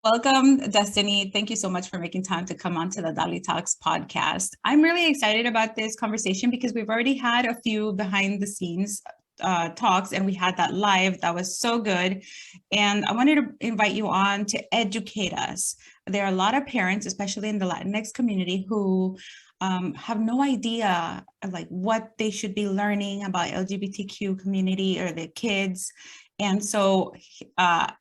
Welcome, Destiny. Thank you so much for making time to come on to the DaliTalks podcast. I'm really excited about this conversation because we've already had a few behind the scenes talks, and we had that live. That was so good. And I wanted to invite you on to educate us. There are a lot of parents, especially in the Latinx community, who have no idea like what they should be learning about LGBTQ community or their kids. And so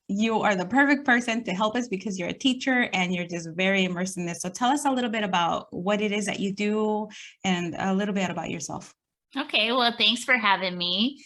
you are the perfect person to help us because you're a teacher and you're just very immersed in this. So tell us a little bit about what it is that you do and a little bit about yourself. Okay, well, thanks for having me.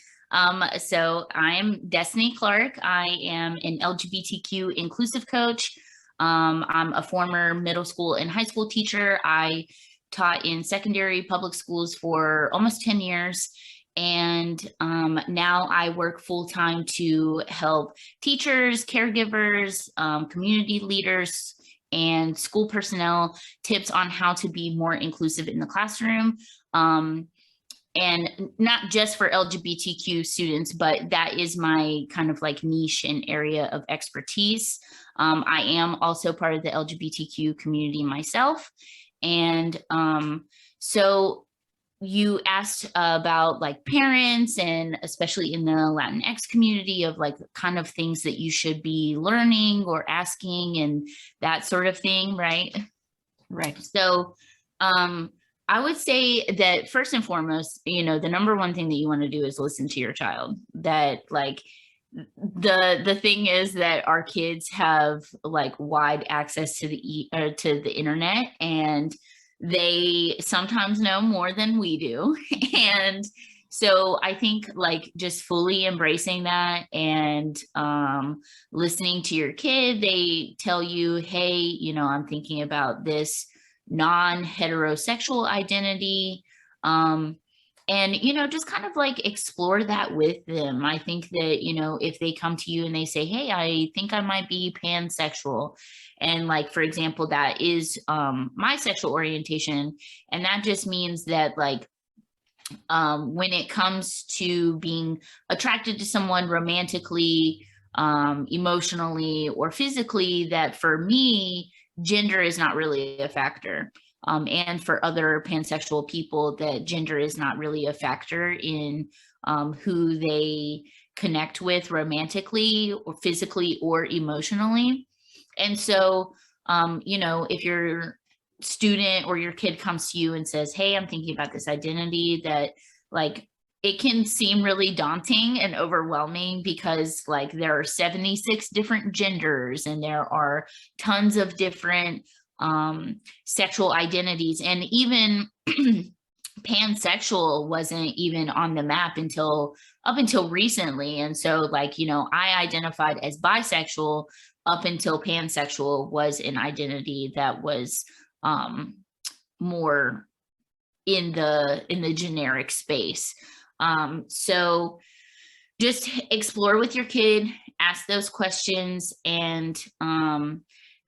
So I'm Destiny Clarke. I am an LGBTQ inclusive coach. I'm a former middle school and high school teacher. I taught in secondary public schools for almost 10 years. And now I work full-time to help teachers, caregivers, community leaders, and school personnel tips on how to be more inclusive in the classroom. And not just for LGBTQ students, but that is my kind of like niche and area of expertise. I am also part of the LGBTQ community myself. And so you asked about like parents, and especially in the Latinx community, of like kind of things that you should be learning or asking and that sort of thing, right? Right. So I would say that first and foremost, the number one thing that you want to do is listen to your child. That like the thing is that our kids have like wide access to the internet, and they sometimes know more than we do. And so I think like just fully embracing that and listening to your kid. They tell you, hey, I'm thinking about this non-heterosexual identity. And, just kind of like explore that with them. I think that, if they come to you and they say, hey, I think I might be pansexual. And like, for example, that is my sexual orientation. And that just means that like, when it comes to being attracted to someone romantically, emotionally, or physically, that for me, gender is not really a factor. And for other pansexual people, that gender is not really a factor in who they connect with romantically or physically or emotionally. And so, if your student or your kid comes to you and says, hey, I'm thinking about this identity, that like it can seem really daunting and overwhelming because like there are 76 different genders and there are tons of different sexual identities, and even pansexual wasn't even on the map up until recently. And so like, I identified as bisexual up until pansexual was an identity that was more in the generic space. So just explore with your kid, ask those questions, and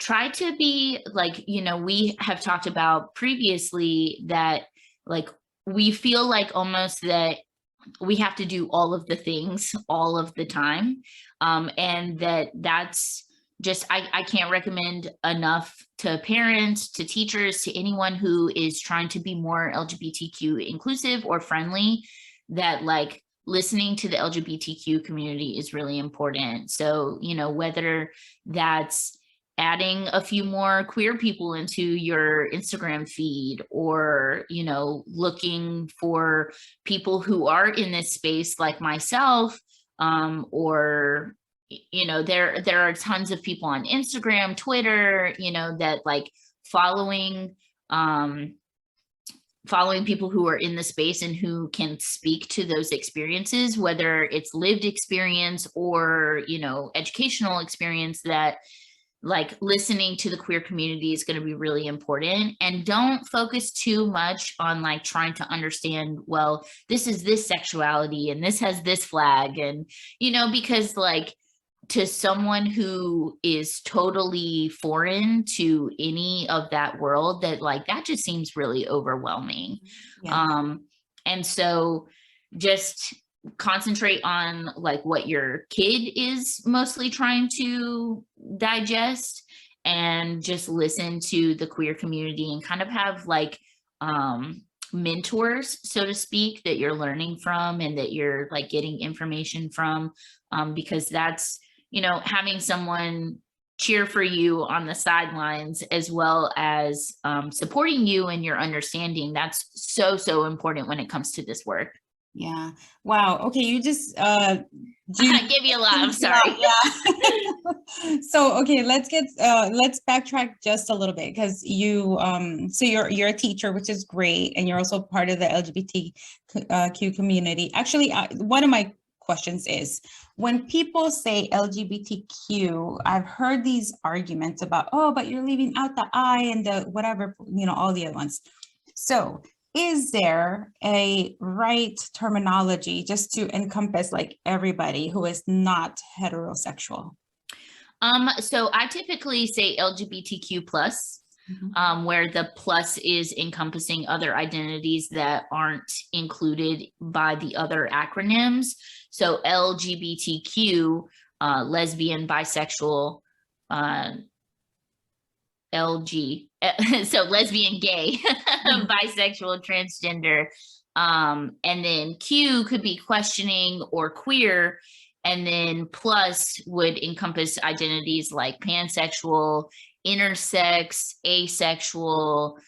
try to be like, we have talked about previously that like we feel like almost that we have to do all of the things all of the time. And that's just, I can't recommend enough to parents, to teachers, to anyone who is trying to be more LGBTQ inclusive or friendly, that like listening to the LGBTQ community is really important. So, whether that's adding a few more queer people into your Instagram feed, or, looking for people who are in this space like myself, or, there are tons of people on Instagram, Twitter, that like following people who are in the space and who can speak to those experiences, whether it's lived experience or, educational experience, that like listening to the queer community is going to be really important. And don't focus too much on like trying to understand, well, this is this sexuality and this has this flag. And, because like to someone who is totally foreign to any of that world, that like, that just seems really overwhelming. Yeah. And so just concentrate on like what your kid is mostly trying to digest, and just listen to the queer community and kind of have like mentors, so to speak, that you're learning from and that you're like getting information from, because that's, you know, having someone cheer for you on the sidelines as well as supporting you in your understanding. That's so important when it comes to this work. Yeah. Wow. Okay. You just I give you a lot. I'm sorry. Yeah. So, okay, let's backtrack just a little bit, because you, so you're a teacher, which is great. And you're also part of the LGBTQ community. Actually, one of my questions is, when people say LGBTQ, I've heard these arguments about, oh, but you're leaving out the I and the whatever, you know, all the other ones. So is there a right terminology just to encompass like everybody who is not heterosexual? So I typically say LGBTQ plus, where the plus is encompassing other identities that aren't included by the other acronyms. So LGBTQ, lesbian, bisexual, so lesbian, gay, bisexual, transgender, and then Q could be questioning or queer, and then plus would encompass identities like pansexual, intersex, asexual,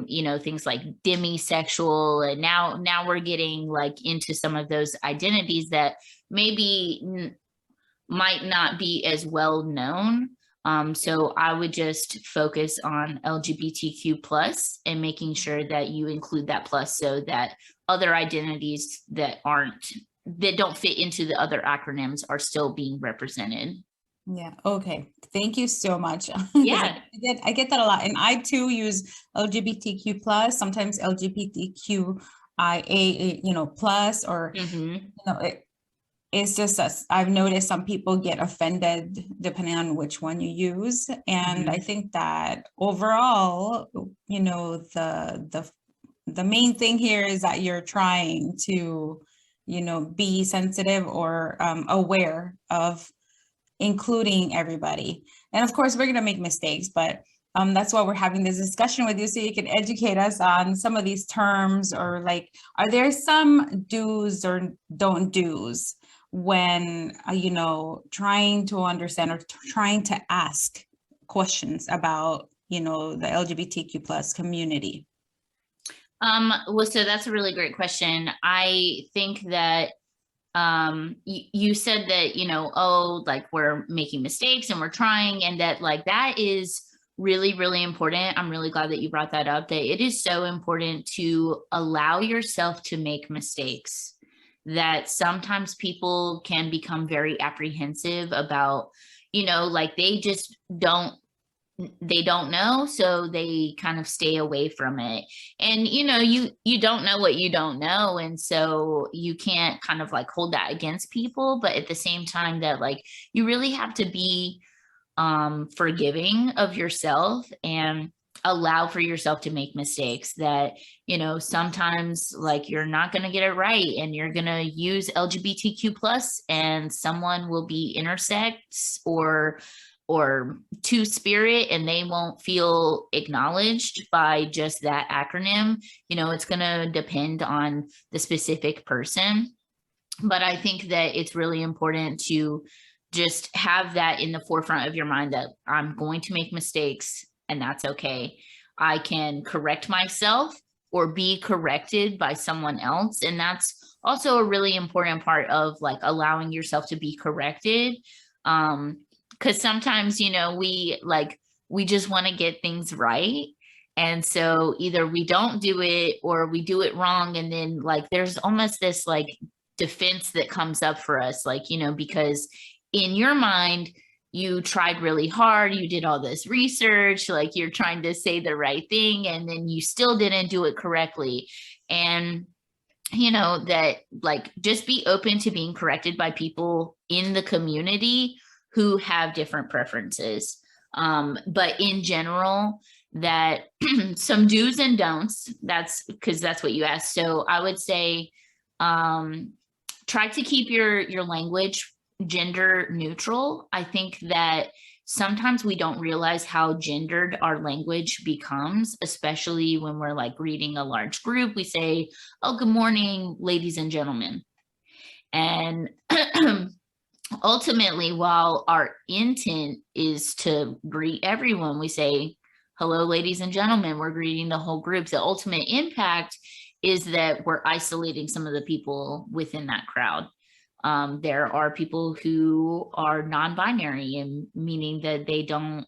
you know, things like demisexual. And now we're getting like into some of those identities that maybe might not be as well known. So I would just focus on LGBTQ plus and making sure that you include that plus, so that other identities that don't fit into the other acronyms are still being represented. Yeah. Okay. Thank you so much. Yeah. I get that a lot. And I too use LGBTQ plus, sometimes LGBTQIA, you know, plus, or, you know, it's just I've noticed some people get offended depending on which one you use. And I think that overall, you know, the main thing here is that you're trying to, you know, be sensitive or aware of including everybody. And of course, we're going to make mistakes, but that's why we're having this discussion with you, so you can educate us on some of these terms, or like, are there some do's or don't do's when, you know, trying to understand or trying to ask questions about, you know, the LGBTQ plus community? Well, so that's a really great question. I think that you said that, you know, oh, like we're making mistakes and we're trying, and that like that is really important. I'm really glad that you brought that up, that it is so important to allow yourself to make mistakes, that sometimes people can become very apprehensive about, you know, like they don't know, so they kind of stay away from it. And you know, you don't know what you don't know, and so you can't kind of like hold that against people. But at the same time, that like you really have to be forgiving of yourself and allow for yourself to make mistakes, that, you know, sometimes like you're not going to get it right, and you're going to use LGBTQ plus and someone will be intersex or two-spirit, and they won't feel acknowledged by just that acronym. You know, it's going to depend on the specific person. But I think that it's really important to just have that in the forefront of your mind, that I'm going to make mistakes and that's okay. I can correct myself or be corrected by someone else. And that's also a really important part of like allowing yourself to be corrected. Because sometimes, you know, we just want to get things right. And so either we don't do it or we do it wrong. And then like there's almost this like defense that comes up for us, like, you know, because in your mind, you tried really hard, you did all this research, like you're trying to say the right thing, and then you still didn't do it correctly. And you know, that like just be open to being corrected by people in the community who have different preferences. But in general, that some do's and don'ts, that's because that's what you asked. So I would say try to keep your language gender neutral. I think that sometimes we don't realize how gendered our language becomes, especially when we're like greeting a large group. We say, oh, good morning, ladies and gentlemen. And ultimately, while our intent is to greet everyone, we say, hello, ladies and gentlemen, we're greeting the whole group. The ultimate impact is that we're isolating some of the people within that crowd. There are people who are non-binary, and meaning that they don't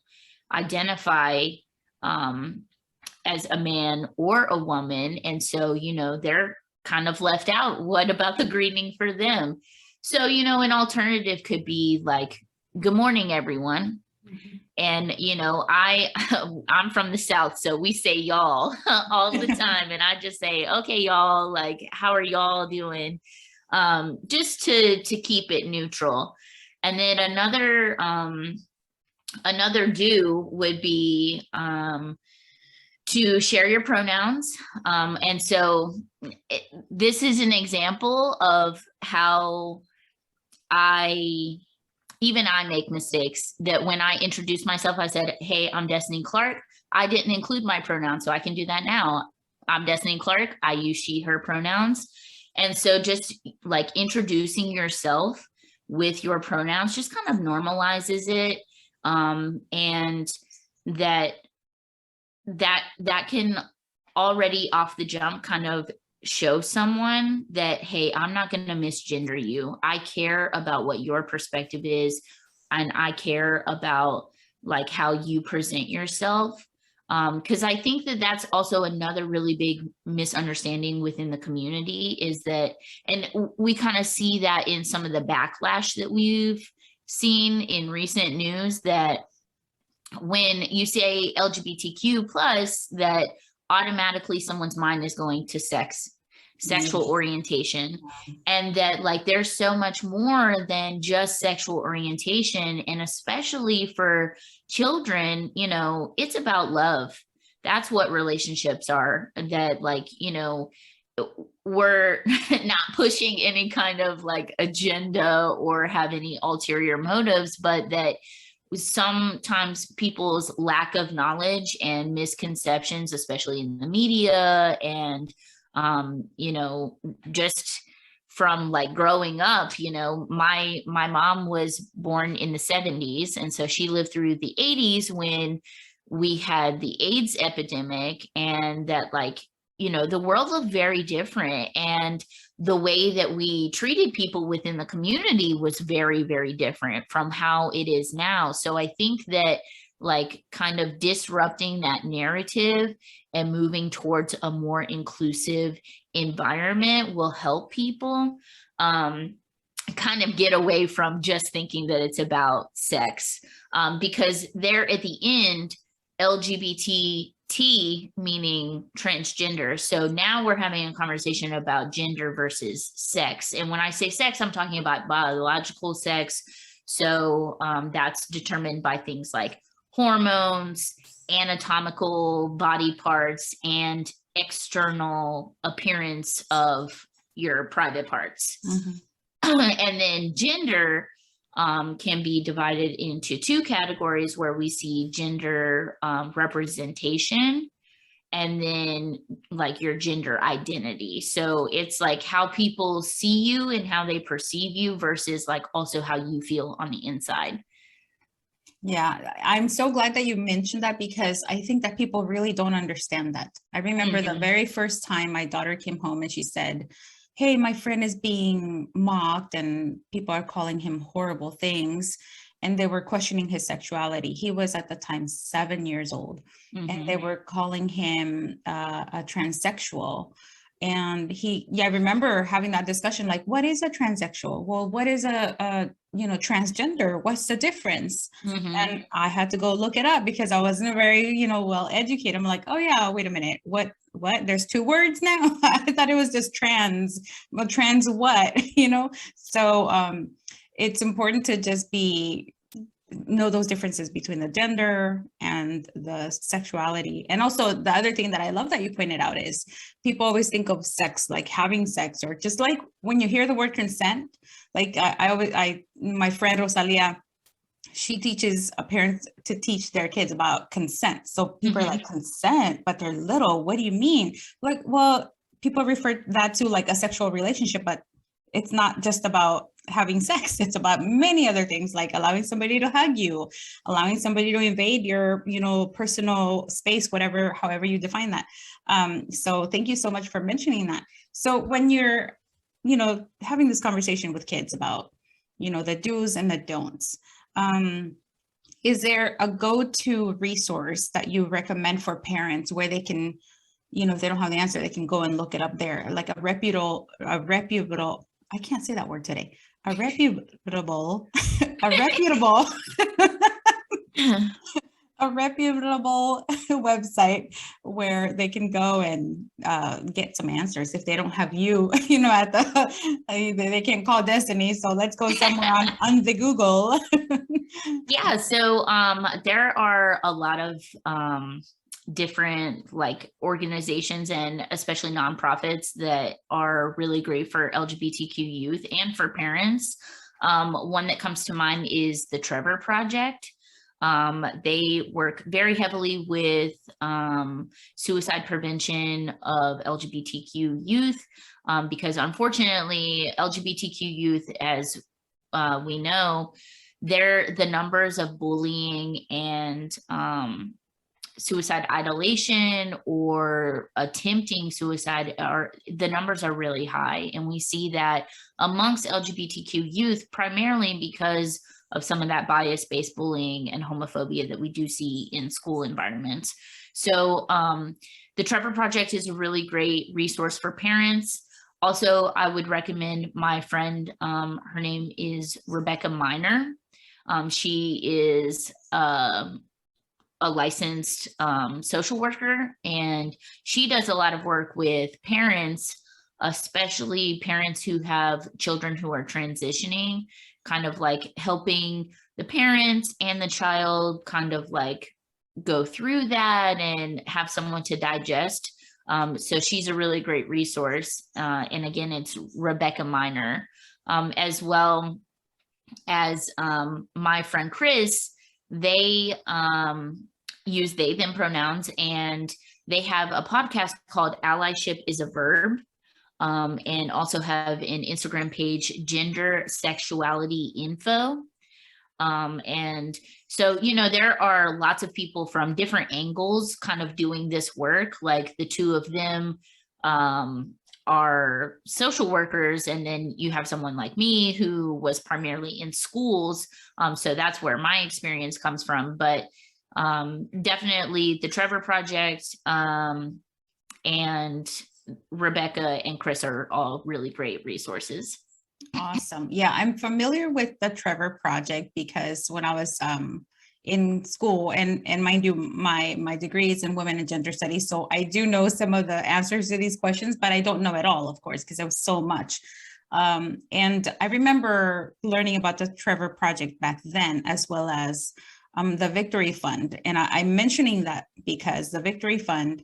identify as a man or a woman. And so, you know, they're kind of left out. What about the greeting for them? So, you know, an alternative could be like, good morning, everyone. Mm-hmm. And, you know, I'm from the South, so we say y'all all the time. And I just say, okay, y'all, like, how are y'all doing? Just to keep it neutral. And then another do would be to share your pronouns. And so this is an example of how I make mistakes, that when I introduced myself, I said, hey, I'm Destiny Clarke. I didn't include my pronouns, so I can do that now. I'm Destiny Clarke. I use she, her pronouns. And so just like introducing yourself with your pronouns just kind of normalizes it. And that can already off the jump kind of show someone that, hey, I'm not going to misgender you. I care about what your perspective is, and I care about like how you present yourself. Because I think that that's also another really big misunderstanding within the community, is that, and we kind of see that in some of the backlash that we've seen in recent news, that when you say LGBTQ plus, that automatically someone's mind is going to sexual orientation, and that like there's so much more than just sexual orientation. And especially for children, you know, it's about love. That's what relationships are. That like, you know, we're not pushing any kind of like agenda or have any ulterior motives, but that sometimes people's lack of knowledge and misconceptions, especially in the media, and you know, just from like growing up, you know, my mom was born in the 70s, and so she lived through the 80s when we had the AIDS epidemic, and that like, you know, the world looked very different, and the way that we treated people within the community was very, very different from how it is now. So I think that like kind of disrupting that narrative and moving towards a more inclusive environment will help people kind of get away from just thinking that it's about sex, because there at the end, LGBT meaning transgender. So now we're having a conversation about gender versus sex. And when I say sex, I'm talking about biological sex. So that's determined by things like hormones, anatomical body parts, and external appearance of your private parts. Mm-hmm. And then gender can be divided into two categories, where we see gender representation, and then like your gender identity. So it's like how people see you and how they perceive you versus like also how you feel on the inside. Yeah, I'm so glad that you mentioned that, because I think that people really don't understand that. I remember the very first time my daughter came home and she said, hey, my friend is being mocked and people are calling him horrible things, and they were questioning his sexuality. He was at the time 7 years old, and they were calling him a transsexual. And I remember having that discussion, like, what is a transsexual? Well, what is a transgender? What's the difference? And I had to go look it up because I wasn't very, well educated. I'm like, oh yeah, wait a minute. What? There's two words now? I thought it was just trans. Well, trans what? So it's important to just know those differences between the gender and the sexuality. And also the other thing that I love that you pointed out is people always think of sex like having sex, or just like when you hear the word consent, like my friend Rosalia, she teaches parents to teach their kids about consent. So people are like, consent, but they're little. What do you mean? Like, well, people refer that to like a sexual relationship, but it's not just about having sex. It's about many other things, like allowing somebody to hug you, allowing somebody to invade your, personal space, whatever, however you define that. So thank you so much for mentioning that. So when you're, having this conversation with kids about, the do's and the don'ts, is there a go-to resource that you recommend for parents where they can, if they don't have the answer, they can go and look it up there, like a reputable, I can't say that word today, a reputable, a reputable, a reputable website where they can go and get some answers if they don't have you, at they can't call Destiny. So let's go somewhere on the Google. Yeah. So there are a lot of different like organizations and especially nonprofits that are really great for LGBTQ youth and for parents. One that comes to mind is the Trevor Project. They work very heavily with suicide prevention of LGBTQ youth because unfortunately LGBTQ youth, as we know, the numbers of bullying and suicide ideation or attempting suicide the numbers are really high. And we see that amongst LGBTQ youth, primarily because of some of that bias-based bullying and homophobia that we do see in school environments. So the Trevor Project is a really great resource for parents. Also, I would recommend my friend, her name is Rebecca Miner. She is a licensed social worker, and she does a lot of work with parents, especially parents who have children who are transitioning, kind of like helping the parents and the child kind of like go through that and have someone to digest. So she's a really great resource. And again, it's Rebecca Miner, as well as my friend Chris. They use they, them pronouns, and they have a podcast called Allyship is a Verb, and also have an Instagram page, Gender Sexuality Info. And so, there are lots of people from different angles kind of doing this work. Like the two of them are social workers, and then you have someone like me who was primarily in schools. So that's where my experience comes from. But definitely the Trevor Project and Rebecca and Chris are all really great resources. Awesome. Yeah, I'm familiar with the Trevor Project because when I was in school, and mind you, my degree is in women and gender studies, so I do know some of the answers to these questions, but I don't know it all, of course, because there was so much. And I remember learning about the Trevor Project back then, as well as the Victory Fund. And I'm mentioning that because the Victory Fund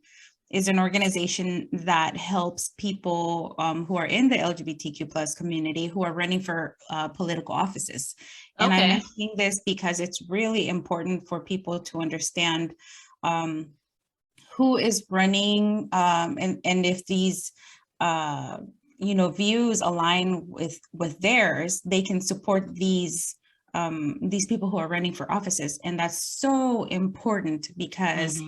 is an organization that helps people who are in the LGBTQ plus community who are running for political offices. And I'm mentioning this because it's really important for people to understand who is running, and if these views align with theirs, they can support these people who are running for offices. And that's so important because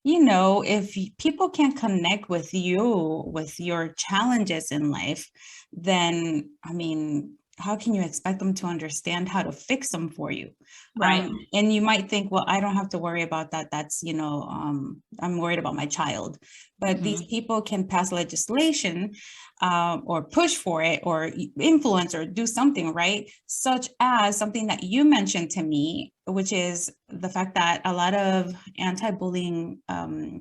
if people can't connect with you, with your challenges in life, then, how can you expect them to understand how to fix them for you? Right. And you might think, well, I don't have to worry about that. That's, I'm worried about my child. But these people can pass legislation or push for it or influence or do something, right? Such as something that you mentioned to me, which is the fact that a lot of anti-bullying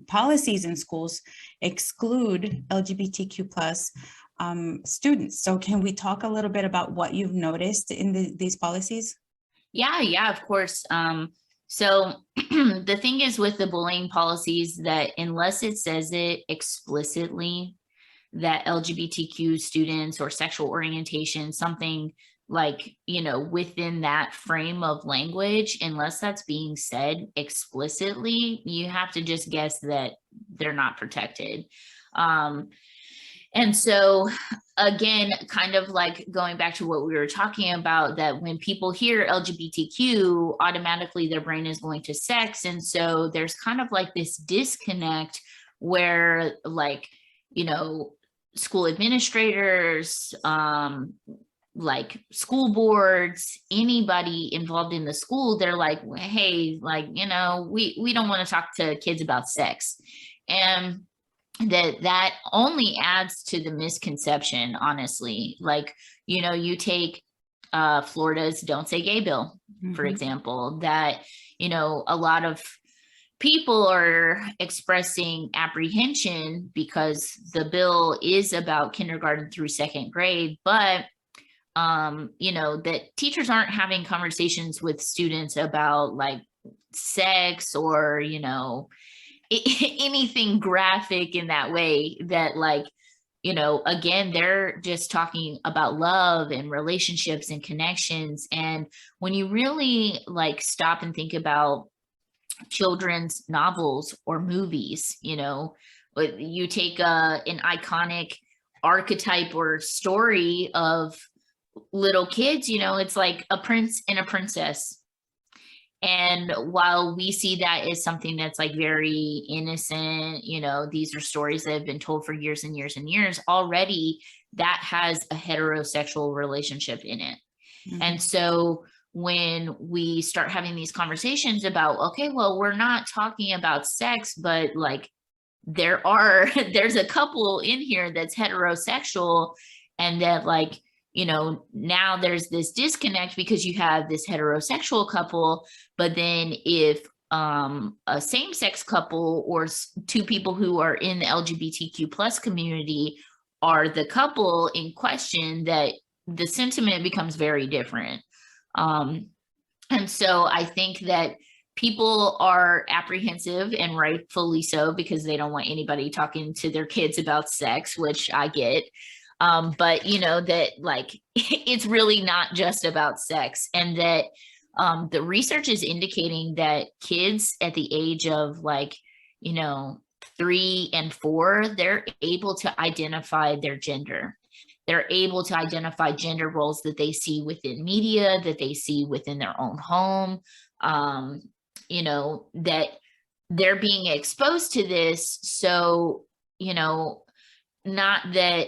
policies in schools exclude LGBTQ plus students. So can we talk a little bit about what you've noticed in these policies? Yeah, of course. So the thing is with the bullying policies that unless it says it explicitly that LGBTQ students or sexual orientation, something like, within that frame of language, unless that's being said explicitly, you have to just guess that they're not protected. And so again, kind of like going back to what we were talking about, that when people hear LGBTQ, automatically their brain is going to sex. And so there's kind of like this disconnect where, like, school administrators, like school boards, anybody involved in the school, they're like, hey, like, we don't want to talk to kids about sex. And that only adds to the misconception, honestly. Like, you take Florida's Don't Say Gay bill, for example, that, a lot of people are expressing apprehension because the bill is about kindergarten through second grade, but that teachers aren't having conversations with students about like sex or, anything graphic in that way, that like, again, they're just talking about love and relationships and connections. And when you really like stop and think about children's novels or movies, you take an iconic archetype or story of little kids, it's like a prince and a princess. And while we see that as something that's like very innocent, these are stories that have been told for years and years and years, already that has a heterosexual relationship in it. And so when we start having these conversations about, okay, well, we're not talking about sex, but like there's a couple in here that's heterosexual, and that like, now there's this disconnect because you have this heterosexual couple, but then if a same-sex couple or two people who are in the LGBTQ plus community are the couple in question, that the sentiment becomes very different. And so I think that people are apprehensive, and rightfully so, because they don't want anybody talking to their kids about sex, which I get. But that like, it's really not just about sex, and that the research is indicating that kids at the age of like, 3 and 4, they're able to identify their gender. They're able to identify gender roles that they see within media, that they see within their own home, that they're being exposed to this. So, not that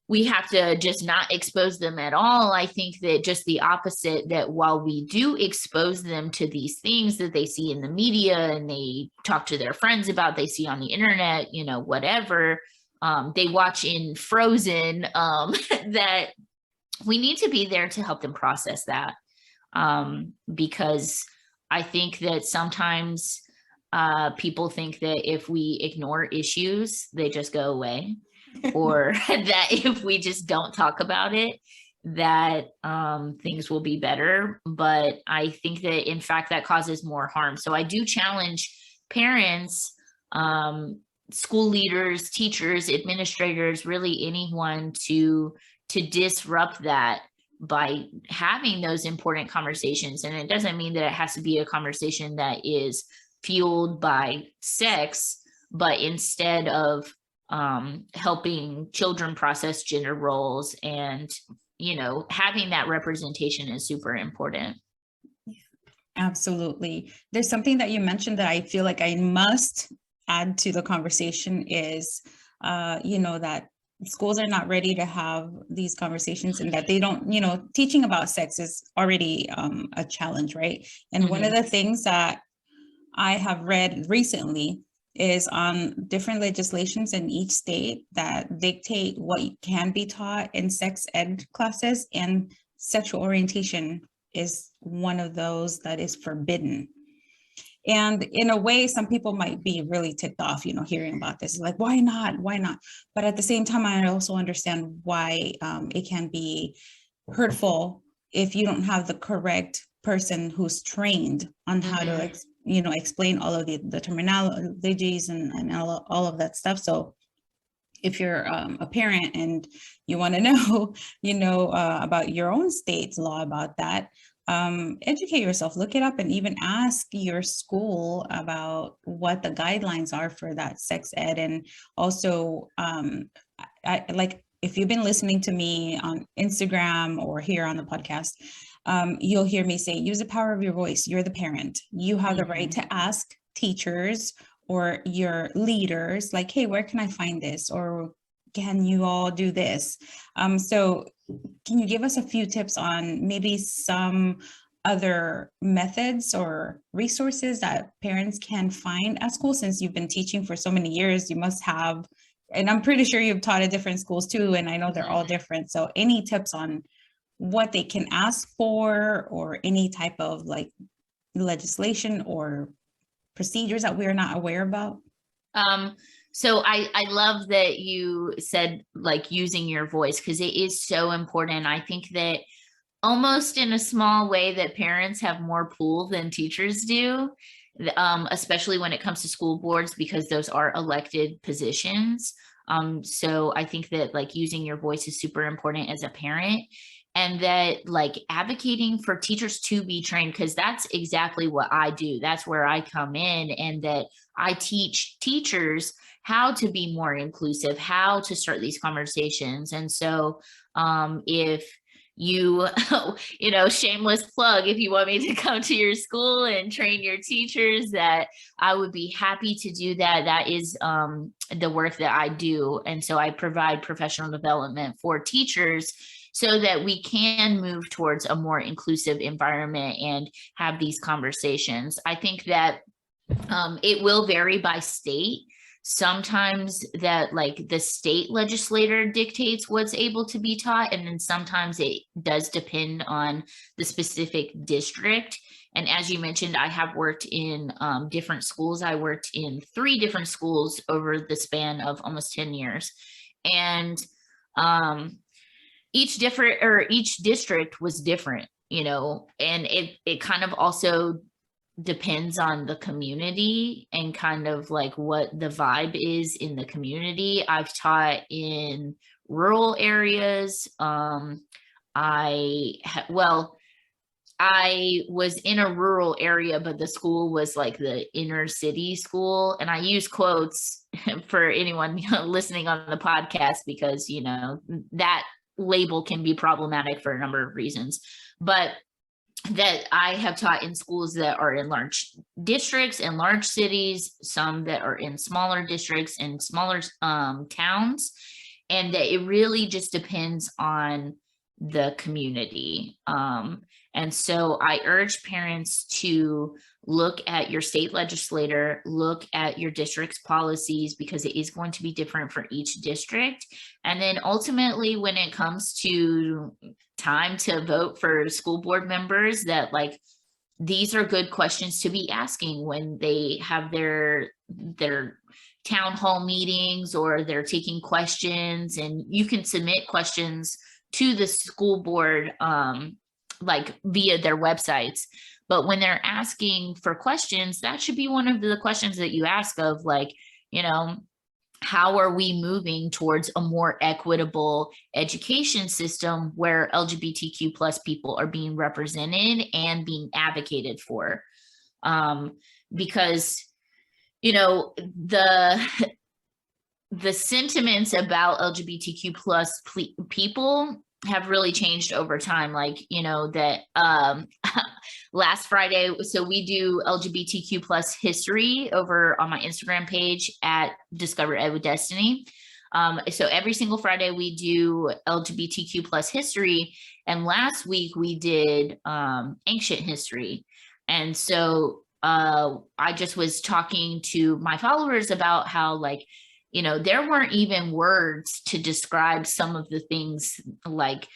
we have to just not expose them at all. I think that just the opposite, that while we do expose them to these things that they see in the media and they talk to their friends about, they see on the internet, whatever, they watch in Frozen, that we need to be there to help them process that. Because I think that sometimes people think that if we ignore issues, they just go away. Or that if we just don't talk about it, that things will be better. But I think that in fact that causes more harm. So I do challenge parents, school leaders, teachers, administrators, really anyone to disrupt that by having those important conversations. And it doesn't mean that it has to be a conversation that is fueled by sex, but instead of helping children process gender roles, and having that representation is super important. Absolutely. There's something that you mentioned that I feel like I must add to the conversation is that schools are not ready to have these conversations, and that they don't, teaching about sex is already a challenge, right? And one of the things that I have read recently is on different legislations in each state that dictate what can be taught in sex ed classes, and sexual orientation is one of those that is forbidden. And in a way, some people might be really ticked off, hearing about this. Like, why not? Why not? But at the same time, I also understand why it can be hurtful if you don't have the correct person who's trained on how to explain all of the terminologies and all of that stuff. So if you're a parent and you want to know, about your own state's law about that, educate yourself, look it up, and even ask your school about what the guidelines are for that sex ed. And also, I like, if you've been listening to me on Instagram or here on the podcast, you'll hear me say, use the power of your voice. You're the parent. You have the right to ask teachers or your leaders, like, hey, where can I find this? Or can you all do this? So can you give us a few tips on maybe some other methods or resources that parents can find at school? Since you've been teaching for so many years, you must have, and I'm pretty sure you've taught at different schools too, and I know they're all different. So any tips on what they can ask for, or any type of like legislation or procedures that we're not aware about? So I love that you said like using your voice, because it is so important. I think that almost in a small way that parents have more pull than teachers do, especially when it comes to school boards, because those are elected positions. So I think that like using your voice is super important as a parent, and that like advocating for teachers to be trained, because that's exactly what I do. That's where I come in, and that I teach teachers how to be more inclusive, how to start these conversations. And so if you, shameless plug, if you want me to come to your school and train your teachers, that I would be happy to do that. That is the work that I do. And so I provide professional development for teachers so that we can move towards a more inclusive environment and have these conversations. I think that it will vary by state. Sometimes that like the state legislator dictates what's able to be taught, and then sometimes it does depend on the specific district. And as you mentioned, I have worked in different schools. I worked in 3 different schools over the span of almost 10 years. And each district was different, and it kind of also depends on the community and kind of like what the vibe is in the community. I've taught in rural areas. I was in a rural area, but the school was like the inner city school. And I use quotes for anyone listening on the podcast, because, that label can be problematic for a number of reasons. But that I have taught in schools that are in large districts and large cities, some that are in smaller districts and smaller towns, and that it really just depends on the community. And so I urge parents to look at your state legislator, look at your district's policies, because it is going to be different for each district. And then ultimately, when it comes to time to vote for school board members, that like these are good questions to be asking when they have their town hall meetings or they're taking questions. And you can submit questions to the school board like via their websites. But when they're asking for questions, that should be one of the questions that you ask of, like, how are we moving towards a more equitable education system where LGBTQ plus people are being represented and being advocated for? Because, the sentiments about LGBTQ plus people have really changed over time. Like, that last Friday, so we do LGBTQ plus history over on my Instagram page at Discover Ed with Destiny. So every single Friday we do LGBTQ plus history. And last week we did ancient history. And so I just was talking to my followers about how, like, there weren't even words to describe some of the things, like,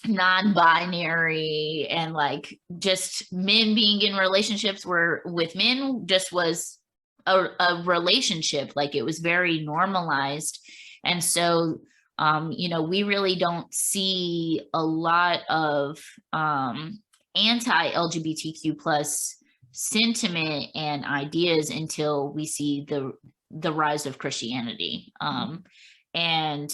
non-binary and like just men being in relationships where with men just was a relationship. Like, it was very normalized. And so, we really don't see a lot of anti-LGBTQ plus sentiment and ideas until we see the the rise of Christianity. And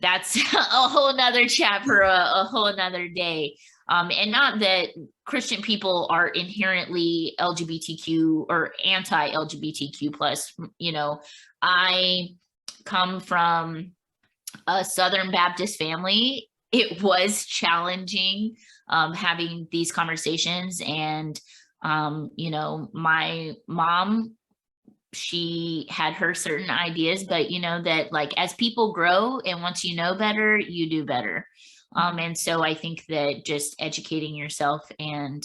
that's a whole nother chat for a whole nother day. And not that Christian people are inherently LGBTQ or anti-LGBTQ plus. You know, I come from a Southern Baptist family. It was challenging having these conversations. And, you know, my mom, she had her certain ideas, but you know that like as people grow and once you know better, you do better. And so I think that just educating yourself and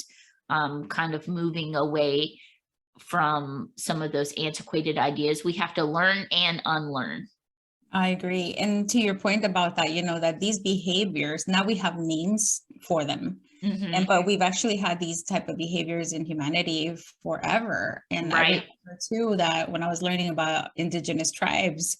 kind of moving away from some of those antiquated ideas, we have to learn and unlearn. I agree. And to your point about that, you know, that these behaviors, now we have names for them. Mm-hmm. But we've actually had these type of behaviors in humanity forever. And I remember too that when I was learning about indigenous tribes,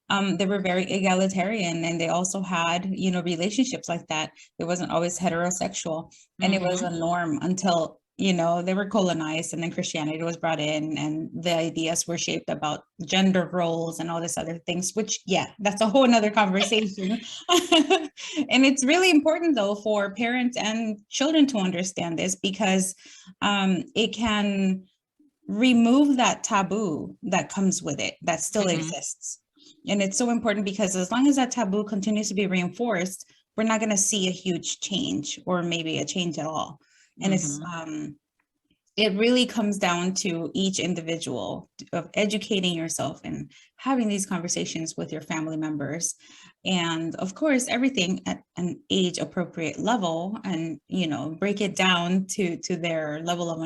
they were very egalitarian, and they also had, you know, relationships like that. It wasn't always heterosexual, and it was a norm until, you know, they were colonized, and then Christianity was brought in, and the ideas were shaped about gender roles and all this other things, which, yeah, that's a whole nother conversation. And it's really important though for parents and children to understand this, because it can remove that taboo that comes with it, that still exists. And it's so important, because as long as that taboo continues to be reinforced, we're not going to see a huge change, or maybe a change at all. And it really comes down to each individual of educating yourself and having these conversations with your family members. And of course, everything at an age appropriate level, and, you know, break it down to their level of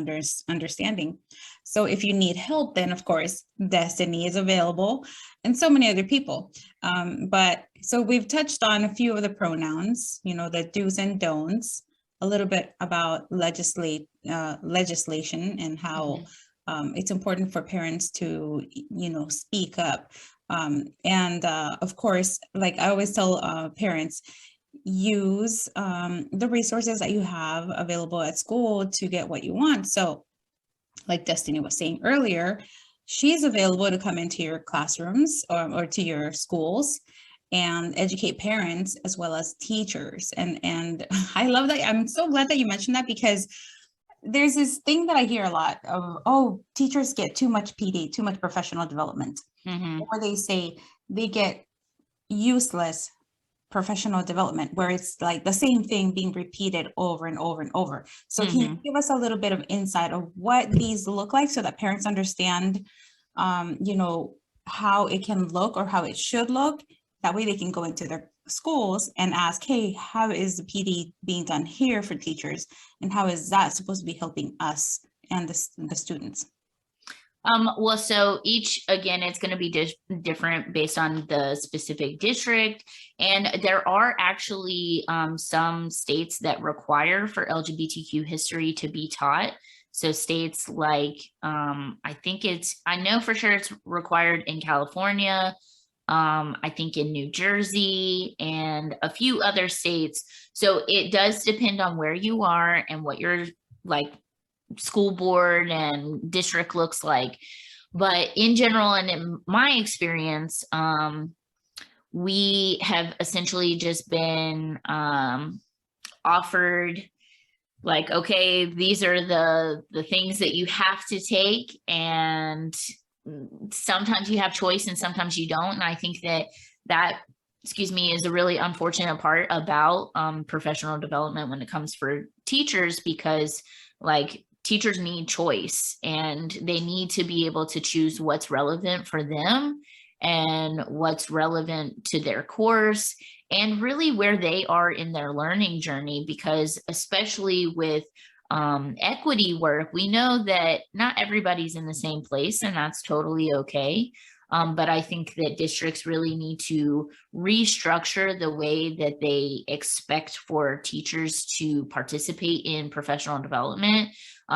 understanding. So if you need help, then of course, Destiny is available, and so many other people. But so we've touched on a few of the pronouns, you know, the do's and don'ts, a little bit about legislation and how it's important for parents to, you know, speak up. And of course, like I always tell parents, use the resources that you have available at school to get what you want. So like Destiny was saying earlier, she's available to come into your classrooms or to your schools and educate parents as well as teachers. And I love that. I'm so glad that you mentioned that, because there's this thing that I hear a lot of, oh, teachers get too much PD, too much professional development. Or they say they get useless professional development, where it's like the same thing being repeated over and over and over. So can you give us a little bit of insight of what these look like, so that parents understand, you know, how it can look or how it should look? That way they can go into their schools and ask, hey, how is the PD being done here for teachers? And how is that supposed to be helping us and the students? Well, so each, again, it's going to be different based on the specific district. And there are actually some states that require for LGBTQ history to be taught. So states like, I know for sure it's required in California, I think in New Jersey, and a few other states. So it does depend on where you are and what your like school board and district looks like. But in general, and in my experience, we have essentially just been offered like, okay, these are the things that you have to take, and sometimes you have choice and sometimes you don't. And I think that is a really unfortunate part about professional development when it comes for teachers, because like teachers need choice, and they need to be able to choose what's relevant for them and what's relevant to their course, and really where they are in their learning journey. Because especially with equity work, we know that not everybody's in the same place, and that's totally okay. But I think that districts really need to restructure the way that they expect for teachers to participate in professional development,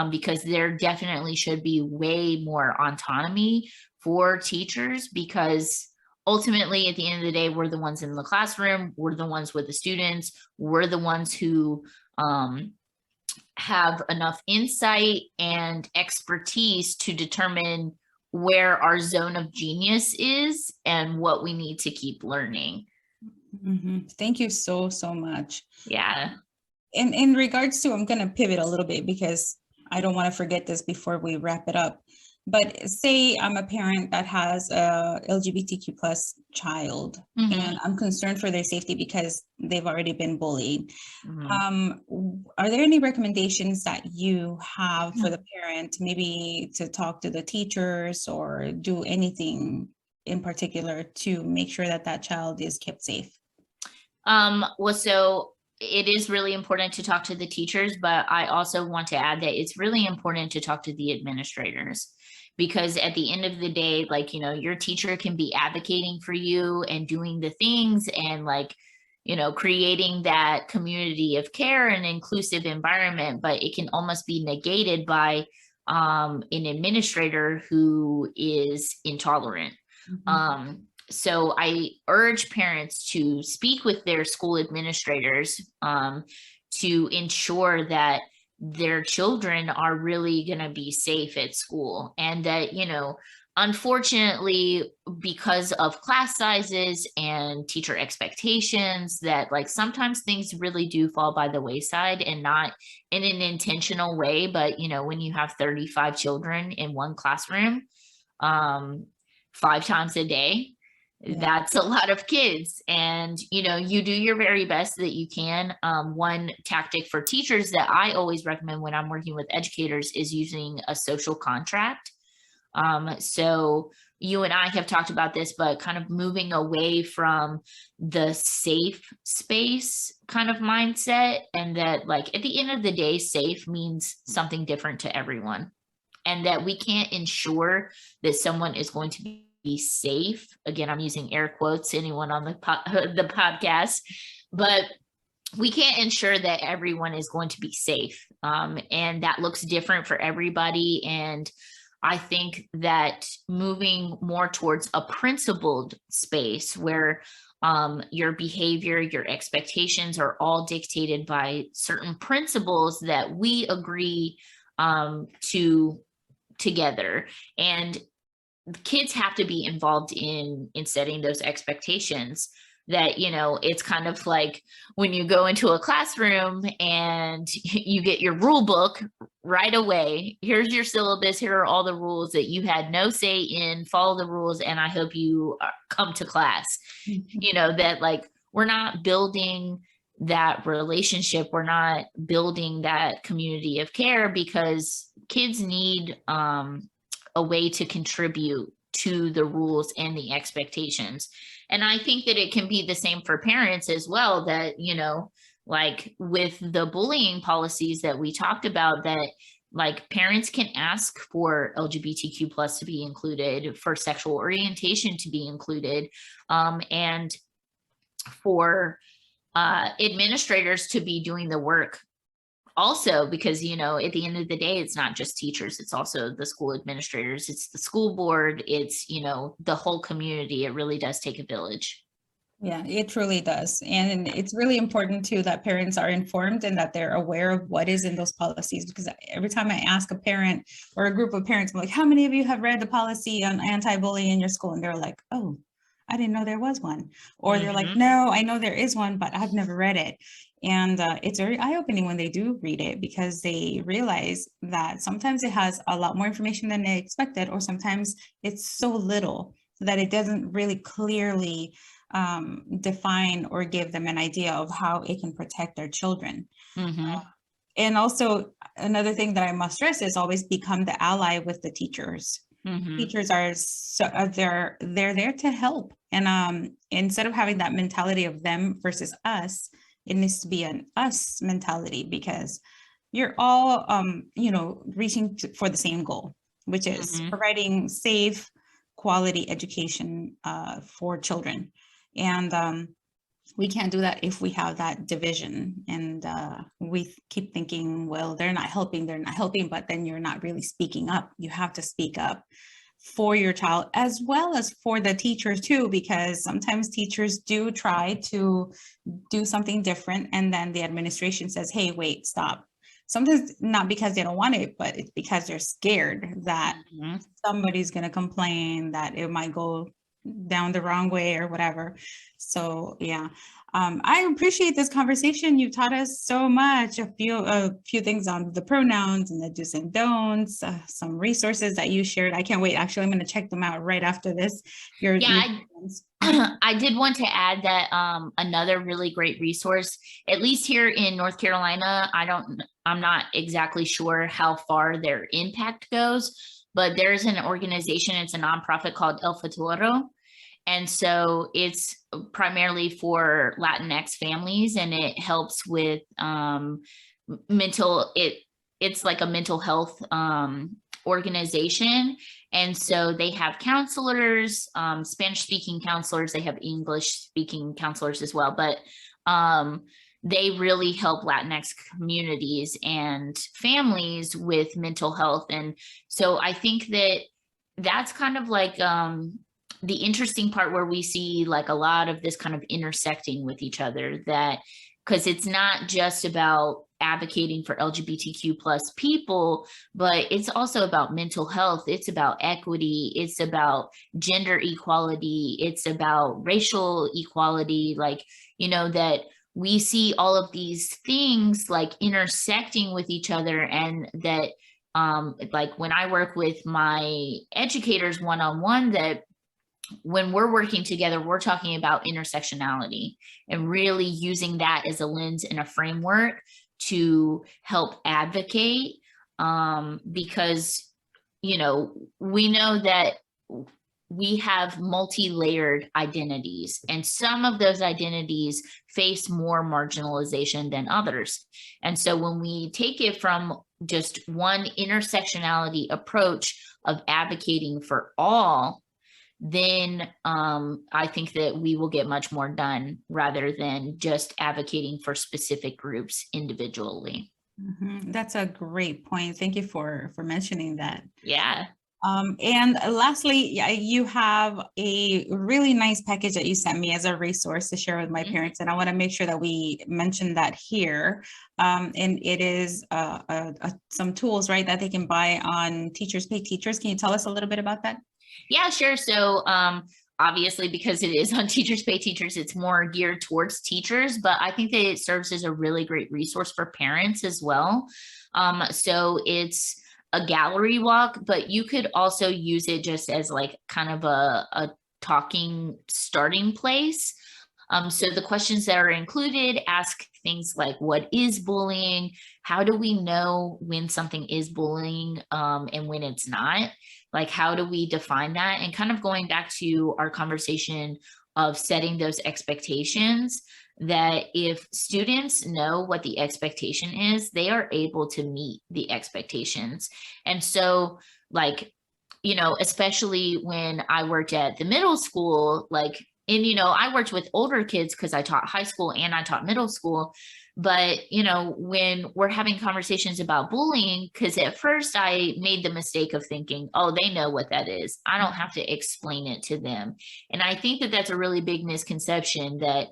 because there definitely should be way more autonomy for teachers, because ultimately at the end of the day, we're the ones in the classroom, we're the ones with the students, we're the ones who have enough insight and expertise to determine where our zone of genius is and what we need to keep learning. Thank you so much. Yeah. And in regards to, I'm going to pivot a little bit because I don't want to forget this before we wrap it up. But say I'm a parent that has a LGBTQ plus child, and I'm concerned for their safety because they've already been bullied. Are there any recommendations that you have for the parent, maybe to talk to the teachers or do anything in particular to make sure that that child is kept safe? Well, so it is really important to talk to the teachers, but I also want to add that it's really important to talk to the administrators, because at the end of the day, like, you know, your teacher can be advocating for you and doing the things and, like, you know, creating that community of care and inclusive environment, but it can almost be negated by an administrator who is intolerant. So I urge parents to speak with their school administrators to ensure that their children are really going to be safe at school, and that, you know, unfortunately, because of class sizes and teacher expectations, that, like, sometimes things really do fall by the wayside, and not in an intentional way, but, you know, when you have 35 children in one classroom 5 times a day, that's a lot of kids. And, you know, you do your very best that you can. One tactic for teachers that I always recommend when I'm working with educators is using a social contract. So you and I have talked about this, but kind of moving away from the safe space kind of mindset, and that, like, at the end of the day, safe means something different to everyone, and that we can't ensure that someone is going to be safe. Again, I'm using air quotes, anyone on the podcast, but we can't ensure that everyone is going to be safe. And that looks different for everybody. And I think that moving more towards a principled space where your behavior, your expectations are all dictated by certain principles that we agree to together. And kids have to be involved in setting those expectations. That, you know, it's kind of like when you go into a classroom and you get your rule book right away. Here's your syllabus. Here are all the rules that you had no say in. Follow the rules, and I hope you come to class. You know, that, like, we're not building that relationship. We're not building that community of care, because kids need a way to contribute to the rules and the expectations. And I think that it can be the same for parents as well, that, you know, like with the bullying policies that we talked about, that, like, parents can ask for LGBTQ plus to be included, for sexual orientation to be included, and for administrators to be doing the work also, because, you know, at the end of the day, it's not just teachers, it's also the school administrators, it's the school board, it's, you know, the whole community. It really does take a village. Yeah, it truly does. And it's really important too that parents are informed and that they're aware of what is in those policies, because every time I ask a parent or a group of parents, I'm like, how many of you have read the policy on anti-bullying in your school? And they're like, oh, I didn't know there was one. Or they're like, no, I know there is one, but I've never read it. And it's very eye-opening when they do read it, because they realize that sometimes it has a lot more information than they expected, or sometimes it's so little that it doesn't really clearly define or give them an idea of how it can protect their children. And also another thing that I must stress is always become the ally with the teachers. Teachers are they're there to help, and instead of having that mentality of them versus us, it needs to be an us mentality, because you're all you know, reaching for the same goal, which is providing safe, quality education for children. And we can't do that if we have that division, and we keep thinking, well, they're not helping, but then you're not really speaking up. You have to speak up for your child as well as for the teachers too, because sometimes teachers do try to do something different, and then the administration says, hey, wait, stop. sometimes not because they don't want it, but it's because they're scared that somebody's going to complain, that it might go down the wrong way or whatever. So yeah, I appreciate this conversation. You taught us so much, a few things on the pronouns and the do's and don'ts, some resources that you shared. I can't wait. Actually, I'm going to check them out right after this. I did want to add that another really great resource, at least here in North Carolina, I'm not exactly sure how far their impact goes, but there's an organization, it's a nonprofit called El Futuro. And so it's primarily for Latinx families, and it helps with it's like a mental health organization. And so they have counselors, Spanish speaking counselors, they have English speaking counselors as well, but they really help Latinx communities and families with mental health. And so I think that that's kind of like the interesting part where we see like a lot of this kind of intersecting with each other, that because it's not just about advocating for LGBTQ plus people, but it's also about mental health. It's about equity. It's about gender equality. It's about racial equality. Like, you know, that we see all of these things like intersecting with each other, and that like when I work with my educators one-on-one, that when we're working together, we're talking about intersectionality and really using that as a lens and a framework to help advocate, because, you know, we know that we have multi-layered identities, and some of those identities face more marginalization than others. And so when we take it from just one intersectionality approach of advocating for all, then I think that we will get much more done rather than just advocating for specific groups individually. That's a great point. Thank you for mentioning that. Yeah. And lastly, you have a really nice package that you sent me as a resource to share with my parents, and I want to make sure that we mention that here. And it is some tools, right, that they can buy on Teachers Pay Teachers. Can you tell us a little bit about that? Yeah, sure. So obviously, because it is on Teachers Pay Teachers, it's more geared towards teachers, but I think that it serves as a really great resource for parents as well. So it's a gallery walk, but you could also use it just as like kind of a talking starting place. So the questions that are included ask things like, what is bullying? How do we know when something is bullying and when it's not? Like, how do we define that? And kind of going back to our conversation of setting those expectations, that if students know what the expectation is, they are able to meet the expectations. And so, like, you know, especially when I worked at the middle school, like, and, you know, I worked with older kids because I taught high school and I taught middle school. But, you know, when we're having conversations about bullying, because at first I made the mistake of thinking, oh, they know what that is. I don't have to explain it to them. And I think that that's a really big misconception, that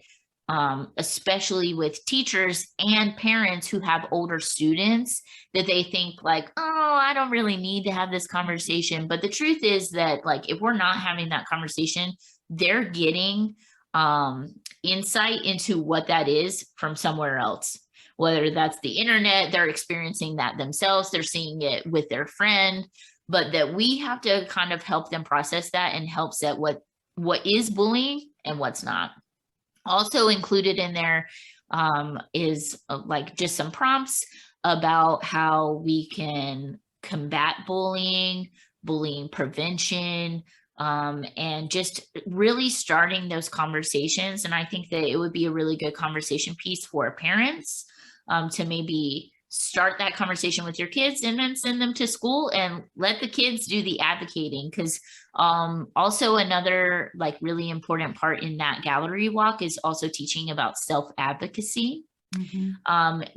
especially with teachers and parents who have older students, that they think like, oh, I don't really need to have this conversation. But the truth is that, like, if we're not having that conversation, they're getting insight into what that is from somewhere else, whether that's the internet, they're experiencing that themselves, they're seeing it with their friend, but that we have to kind of help them process that and help set what is bullying and what's not. Also included in there is like just some prompts about how we can combat bullying, bullying prevention, and just really starting those conversations. And I think that it would be a really good conversation piece for parents to maybe start that conversation with your kids and then send them to school and let the kids do the advocating. Because also another like really important part in that gallery walk is also teaching about self-advocacy.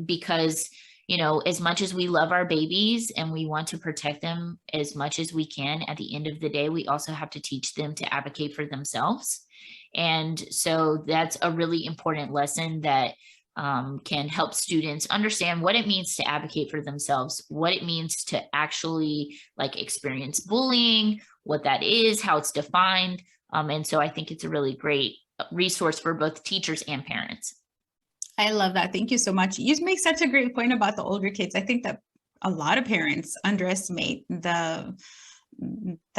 Because, you know, as much as we love our babies and we want to protect them as much as we can, at the end of the day, we also have to teach them to advocate for themselves. And so that's a really important lesson that can help students understand what it means to advocate for themselves, what it means to actually like experience bullying, what that is, how it's defined. And so I think it's a really great resource for both teachers and parents. I love that. Thank you so much. You make such a great point about the older kids. I think that a lot of parents underestimate the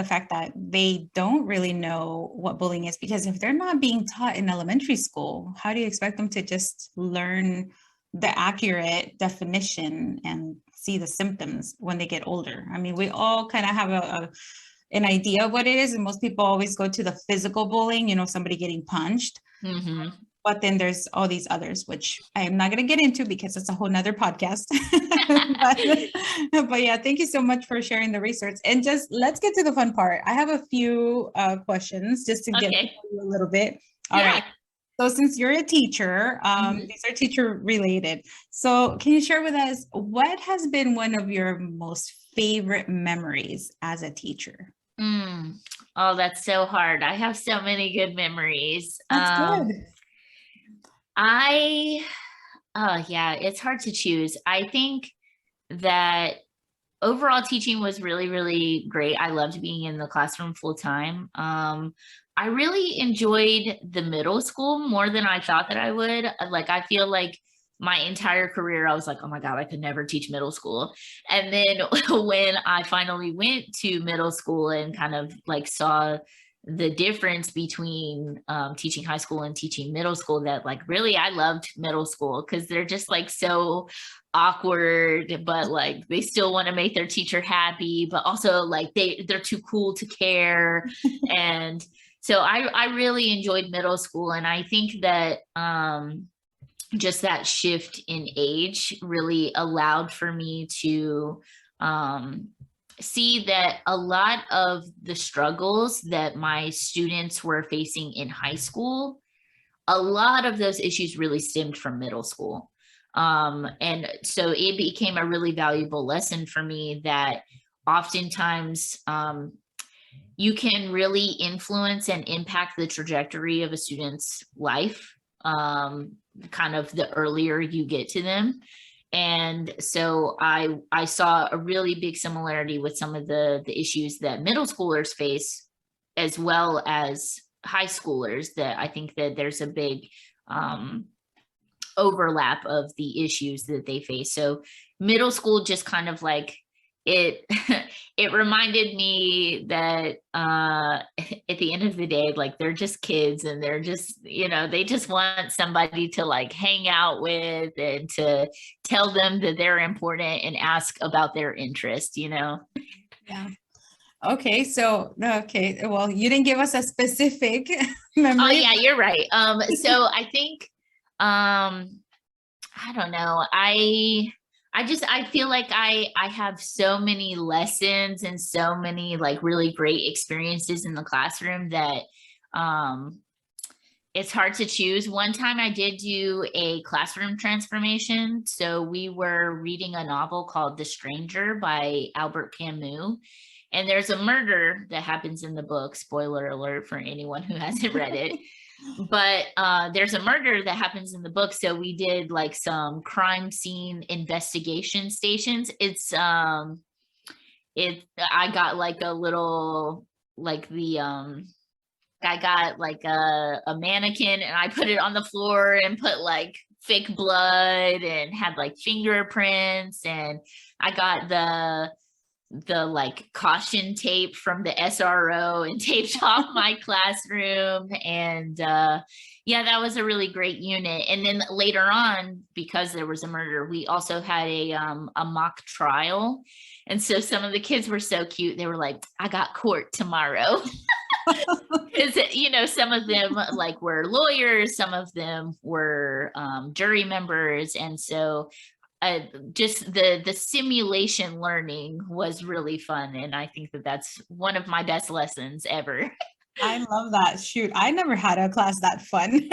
fact that they don't really know what bullying is, because if they're not being taught in elementary school, how do you expect them to just learn the accurate definition and see the symptoms when they get older? I mean, we all kind of have an idea of what it is, and most people always go to the physical bullying, you know, somebody getting punched. Mm-hmm. But then there's all these others, which I am not going to get into because it's a whole nother podcast. but yeah, thank you so much for sharing the research. And just let's get to the fun part. I have a few questions just to get to know you a little bit. All right. So since you're a teacher, these are teacher related. So can you share with us what has been one of your most favorite memories as a teacher? Oh, that's so hard. I have so many good memories. That's good. Yeah, it's hard to choose. I think that overall teaching was really, really great. I loved being in the classroom full time. I really enjoyed the middle school more than I thought that I would. Like, I feel like my entire career, I was like, oh my God, I could never teach middle school. And then when I finally went to middle school and kind of like saw the difference between teaching high school and teaching middle school, that like really I loved middle school because they're just like so awkward, but like they still want to make their teacher happy, but also like they're too cool to care. And so I really enjoyed middle school. And I think that just that shift in age really allowed for me to see that a lot of the struggles that my students were facing in high school, a lot of those issues really stemmed from middle school. And so it became a really valuable lesson for me that oftentimes you can really influence and impact the trajectory of a student's life, kind of the earlier you get to them. And so I saw a really big similarity with some of the issues that middle schoolers face, as well as high schoolers, that I think that there's a big overlap of the issues that they face. So middle school just kind of like it reminded me that at the end of the day, like they're just kids and they're just, you know, they just want somebody to like hang out with and to tell them that they're important and ask about their interest, you know? Yeah. Okay. So, okay. Well, you didn't give us a specific memory. Oh yeah, you're right. So I think, I don't know. I feel like I have so many lessons and so many like really great experiences in the classroom that it's hard to choose. One time I did do a classroom transformation. So we were reading a novel called The Stranger by Albert Camus. And there's a murder that happens in the book. Spoiler alert for anyone who hasn't read it. But there's a murder that happens in the book. So we did like some crime scene investigation stations. I got like a little, like I got like a mannequin and I put it on the floor and put like fake blood and had like fingerprints, and I got the like caution tape from the SRO and taped off my classroom. And yeah, that was a really great unit. And then later on, because there was a murder, we also had a mock trial. And so some of the kids were so cute. They were like, I got court tomorrow. Because, you know, some of them like were lawyers, some of them were jury members. And so just the simulation learning was really fun. And I think that that's one of my best lessons ever. I love that. Shoot, I never had a class that fun.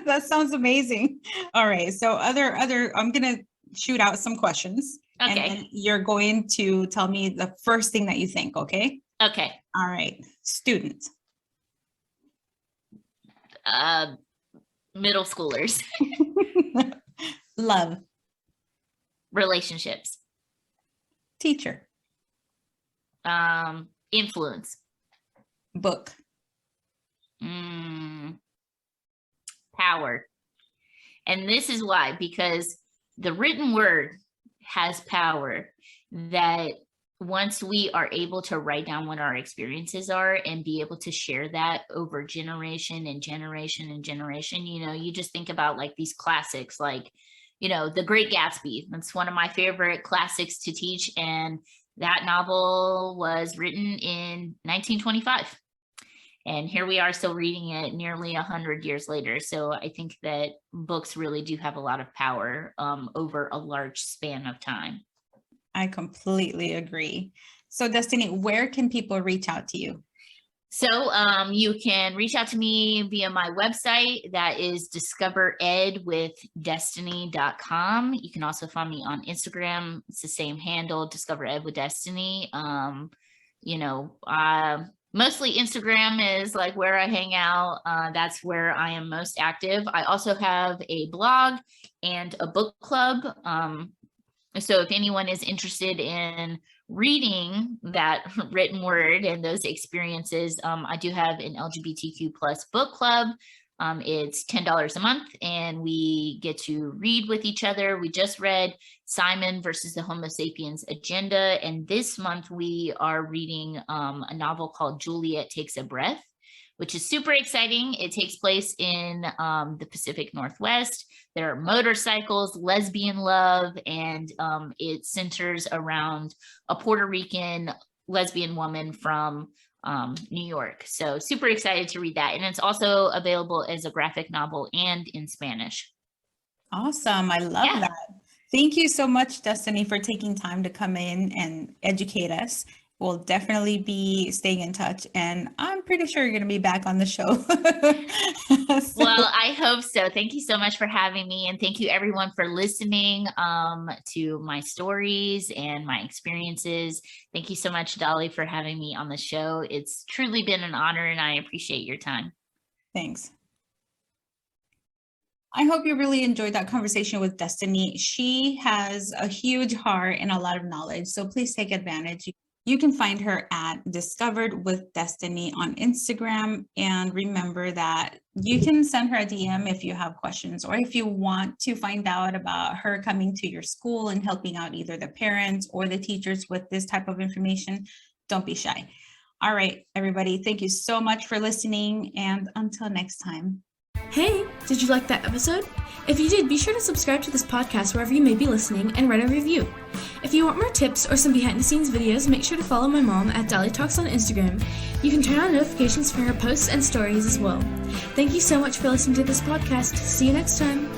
That sounds amazing. All right. So I'm going to shoot out some questions. Okay. And then you're going to tell me the first thing that you think. Okay. Okay. All right. Student. Middle schoolers. Love. Relationships. Teacher. Influence. Book. Power. And this is why, because the written word has power, that once we are able to write down what our experiences are and be able to share that over generation and generation and generation, you know, you just think about like these classics, like, you know, The Great Gatsby. That's one of my favorite classics to teach. And that novel was written in 1925. And here we are still reading it nearly 100 years later. So I think that books really do have a lot of power over a large span of time. I completely agree. So Destiny, where can people reach out to you? So you can reach out to me via my website. That is discoveredwithdestiny.com. You can also find me on Instagram. It's the same handle, discoveredwithdestiny. You know, mostly Instagram is like where I hang out. That's where I am most active. I also have a blog and a book club. So if anyone is interested in reading that written word and those experiences, I do have an LGBTQ plus book club. It's $10 a month and we get to read with each other. We just read Simon versus the Homo sapiens Agenda. And this month we are reading a novel called Juliet Takes a Breath, which is super exciting. It takes place in the Pacific Northwest. There are motorcycles, lesbian love, and it centers around a Puerto Rican lesbian woman from New York. So super excited to read that. And it's also available as a graphic novel and in Spanish. Awesome. I love that. Thank you so much, Destiny, for taking time to come in and educate us. We'll definitely be staying in touch, and I'm pretty sure you're going to be back on the show. Well, I hope so. Thank you so much for having me, and thank you everyone for listening to my stories and my experiences. Thank you so much, Dali, for having me on the show. It's truly been an honor, and I appreciate your time. Thanks. I hope you really enjoyed that conversation with Destiny. She has a huge heart and a lot of knowledge, so please take advantage. You can find her at Discovered with Destiny on Instagram. And remember that you can send her a DM if you have questions, or if you want to find out about her coming to your school and helping out either the parents or the teachers with this type of information. Don't be shy. All right, everybody, thank you so much for listening, and until next time. Hey, did you like that episode? If you did, be sure to subscribe to this podcast wherever you may be listening and write a review. If you want more tips or some behind-the-scenes videos, make sure to follow my mom at DaliTalks on Instagram. You can turn on notifications for her posts and stories as well. Thank you so much for listening to this podcast. See you next time.